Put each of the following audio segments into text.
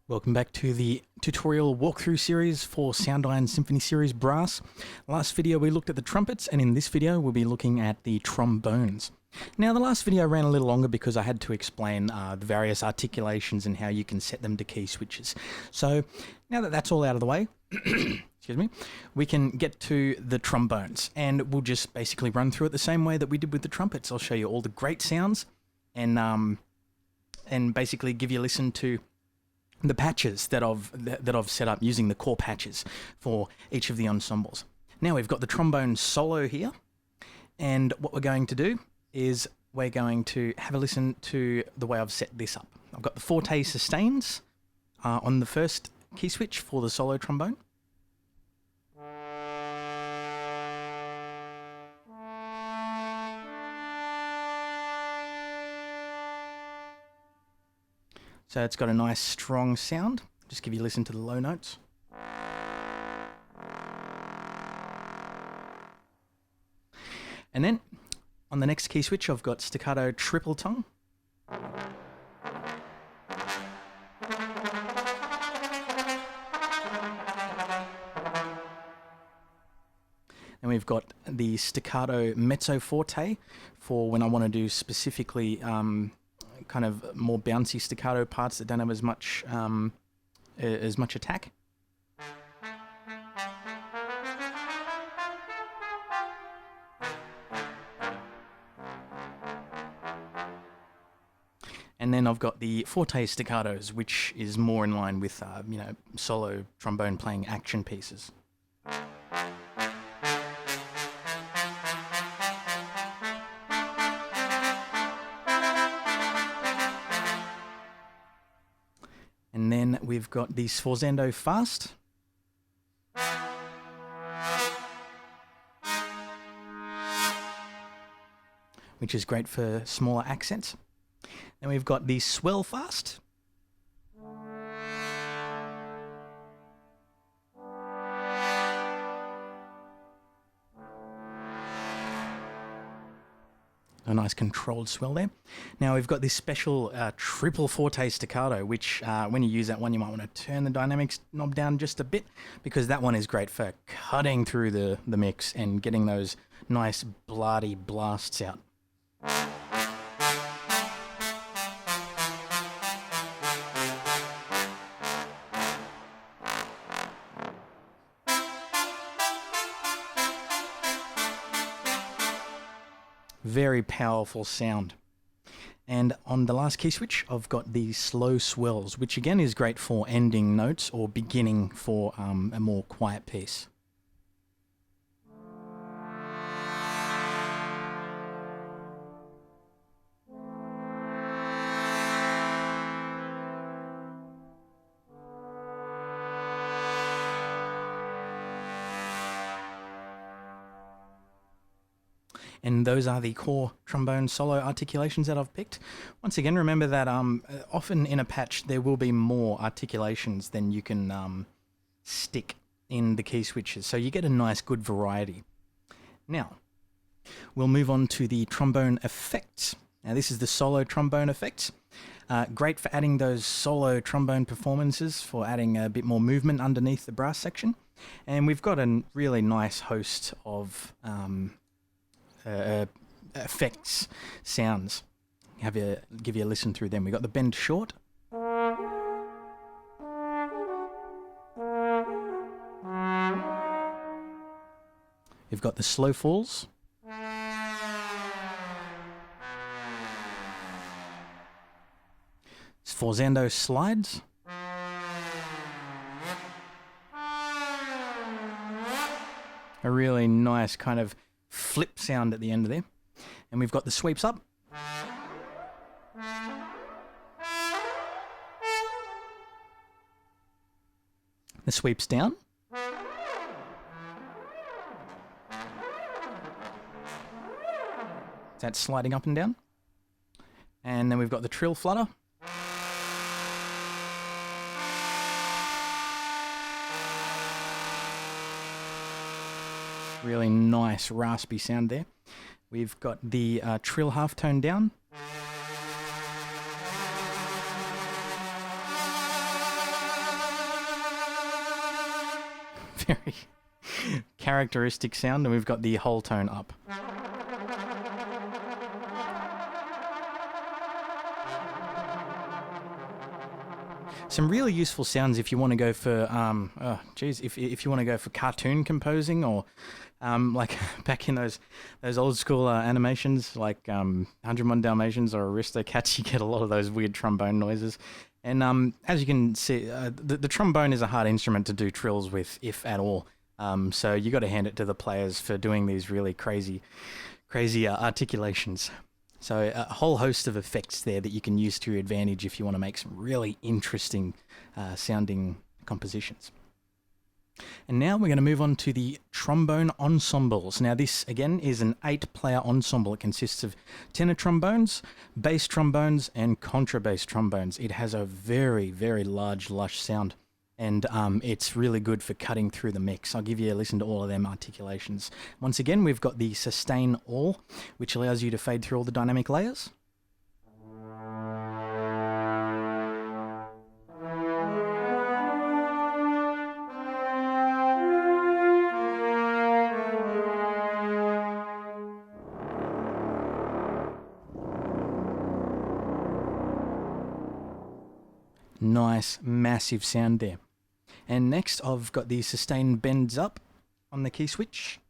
Welcome back to the tutorial walkthrough series for Soundiron Symphony Series Brass. Last video we looked at the trumpets, and in this video we'll be looking at the trombones. Now the last video ran a little longer because I had to explain the various articulations and how you can set them to key switches. So now that that's all out of the way, excuse me, we can get to the trombones, and we'll just basically run through it the same way that we did with the trumpets. I'll show you all the great sounds and basically give you a listen to the patches that I've set up using the core patches for each of the ensembles. Now we've got the trombone solo here, and what we're going to do is we're going to have a listen to the way I've set this up. I've got the forte sustains on the first key switch for the solo trombone. So it's got a nice strong sound. Just give you a listen to the low notes. And then on the next key switch I've got staccato triple tongue. And we've got the staccato mezzo forte for when I want to do specifically kind of more bouncy staccato parts that don't have as much attack. And then I've got the forte staccatos, which is more in line with solo trombone playing action pieces. And then we've got the sforzando fast. Which is great for smaller accents. Then we've got the swell fast. A nice controlled swell there. Now we've got this special triple forte staccato, which when you use that one you might want to turn the dynamics knob down just a bit, because that one is great for cutting through the mix and getting those nice bloody blasts out. Very powerful sound. And on the last key switch I've got the slow swells, which again is great for ending notes or beginning for a more quiet piece. And those are the core trombone solo articulations that I've picked. Once again, remember that often in a patch there will be more articulations than you can stick in the key switches, so you get a nice good variety. Now, we'll move on to the trombone effects. Now this is the solo trombone effects. Great for adding those solo trombone performances, for adding a bit more movement underneath the brass section. And we've got a really nice host of effects, sounds. Give you a listen through them. We've got the bend short. We've got the slow falls. Sforzando slides. A really nice kind of flip sound at the end of there. And we've got the sweeps up. The sweeps down. That's sliding up and down. And then we've got the trill flutter. Really nice raspy sound there. We've got the trill half tone down. very characteristic sound, and we've got the whole tone up. Some really useful sounds if you want to go for, if you want to go for cartoon composing, or like back in those old school animations, like 101 Dalmatians or Aristocats, you get a lot of those weird trombone noises. And as you can see, the trombone is a hard instrument to do trills with, if at all. So you got to hand it to the players for doing these really crazy articulations. So a whole host of effects there that you can use to your advantage if you want to make some really interesting sounding compositions. And now we're going to move on to the trombone ensembles. Now this, again, is an 8-player ensemble. It consists of tenor trombones, bass trombones, and contrabass trombones. It has a very, very large, lush sound, and it's really good for cutting through the mix. I'll give you a listen to all of them articulations. Once again, we've got the sustain all, which allows you to fade through all the dynamic layers. Nice, massive sound there. And next, I've got the sustain bends up on the key switch.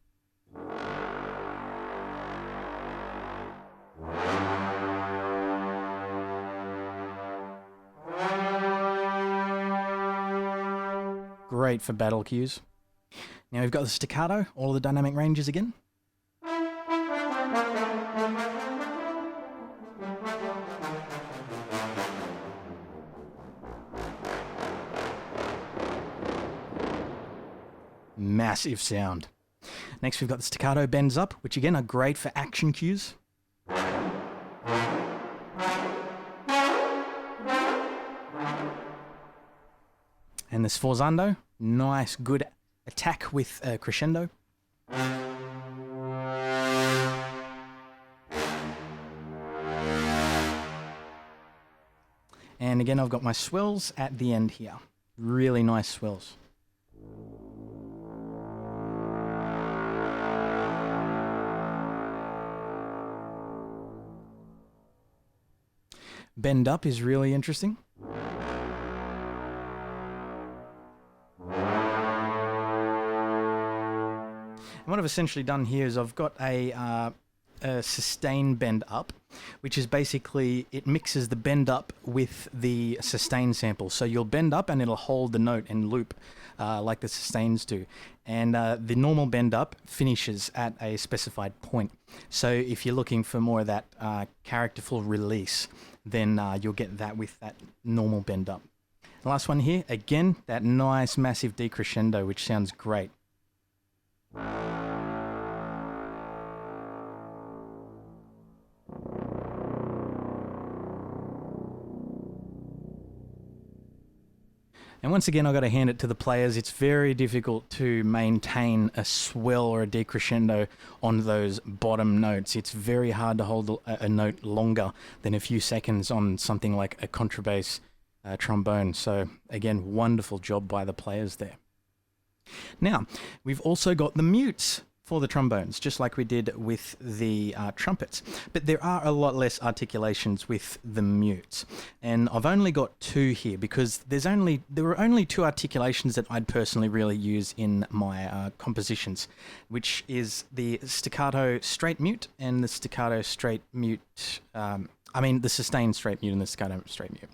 Great for battle cues. Now we've got the staccato, all the dynamic ranges again. Massive sound. Next we've got the staccato bends up, which again are great for action cues. And the sforzando, nice good attack with crescendo. And again I've got my swells at the end here. Really nice swells. Bend up is really interesting. And what I've essentially done here is I've got a sustain bend up, which is basically, it mixes the bend up with the sustain sample. So you'll bend up and it'll hold the note and loop like the sustains do. And the normal bend up finishes at a specified point. So if you're looking for more of that characterful release, then you'll get that with that normal bend up. The last one here, again, that nice massive decrescendo, which sounds great. And once again, I've got to hand it to the players. It's very difficult to maintain a swell or a decrescendo on those bottom notes. It's very hard to hold a note longer than a few seconds on something like a contrabass trombone. So again, wonderful job by the players there. Now, we've also got the mutes for the trombones, just like we did with the trumpets. But there are a lot less articulations with the mutes. And I've only got 2 here because there were only 2 articulations that I'd personally really use in my compositions, which is the staccato straight mute and the staccato straight mute, the sustained straight mute and the staccato straight mute.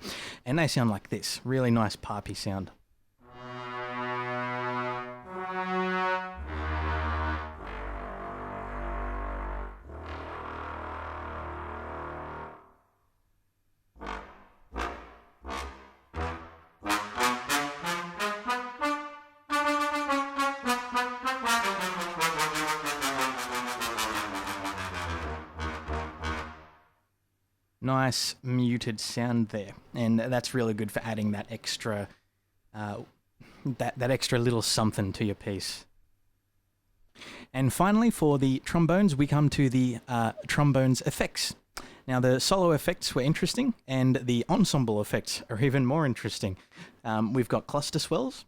And they sound like this, really nice parpy sound. Nice muted sound there, and that's really good for adding that extra that extra little something to your piece. And finally, for the trombones, we come to the trombones effects. Now, the solo effects were interesting, and the ensemble effects are even more interesting. We've got cluster swells.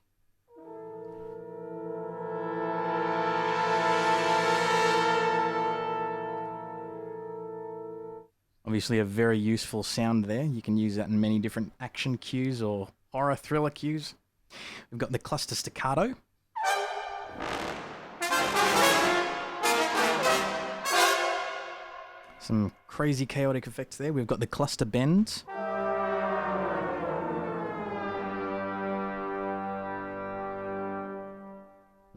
Obviously a very useful sound there. You can use that in many different action cues or horror thriller cues. We've got the cluster staccato. Some crazy chaotic effects there. We've got the cluster bends.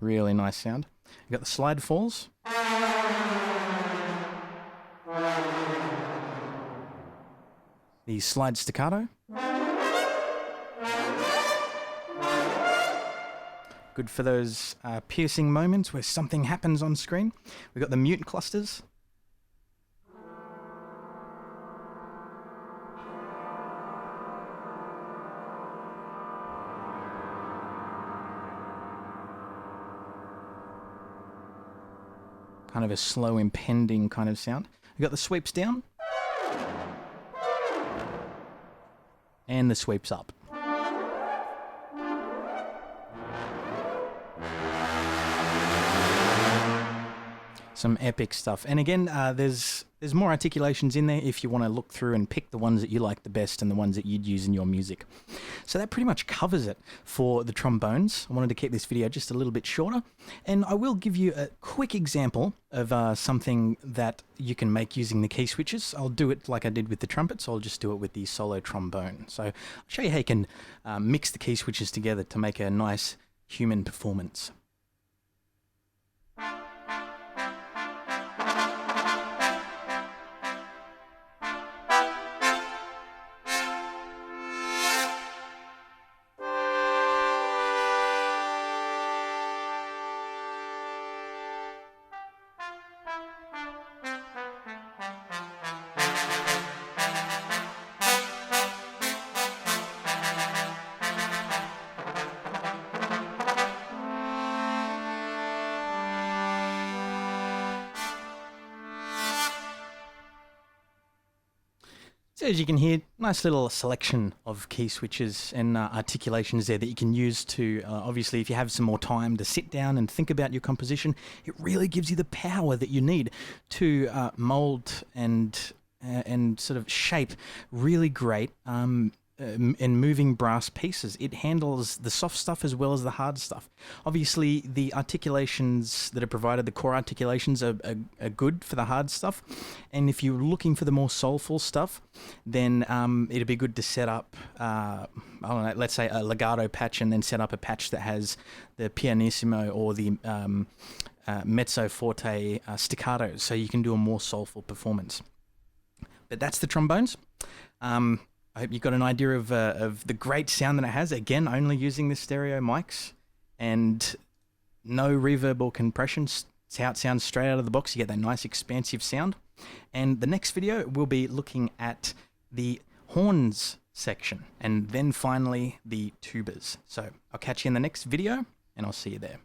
Really nice sound. We've got the slide falls. The slide staccato. Good for those piercing moments where something happens on screen. We've got the mute clusters. Kind of a slow impending kind of sound. We've got the sweeps down. And the sweeps up. Some epic stuff. And again, there's more articulations in there if you want to look through and pick the ones that you like the best and the ones that you'd use in your music. So that pretty much covers it for the trombones. I wanted to keep this video just a little bit shorter. And I will give you a quick example of something that you can make using the key switches. I'll do it like I did with the trumpets. I'll just do it with the solo trombone. So I'll show you how you can mix the key switches together to make a nice human performance. So as you can hear, nice little selection of key switches and articulations there that you can use to, obviously if you have some more time to sit down and think about your composition, it really gives you the power that you need to mold and sort of shape really great and moving brass pieces. It handles the soft stuff as well as the hard stuff. Obviously, the articulations that are provided, the core articulations are good for the hard stuff. And if you're looking for the more soulful stuff, then it'd be good to set up, I don't know, let's say a legato patch and then set up a patch that has the pianissimo or the mezzo forte staccato, so you can do a more soulful performance. But that's the trombones. I hope you got an idea of the great sound that it has. Again, only using the stereo mics and no reverb or compression. It's how it sounds straight out of the box. You get that nice expansive sound. And the next video, we'll be looking at the horns section and then finally the tubas. So I'll catch you in the next video and I'll see you there.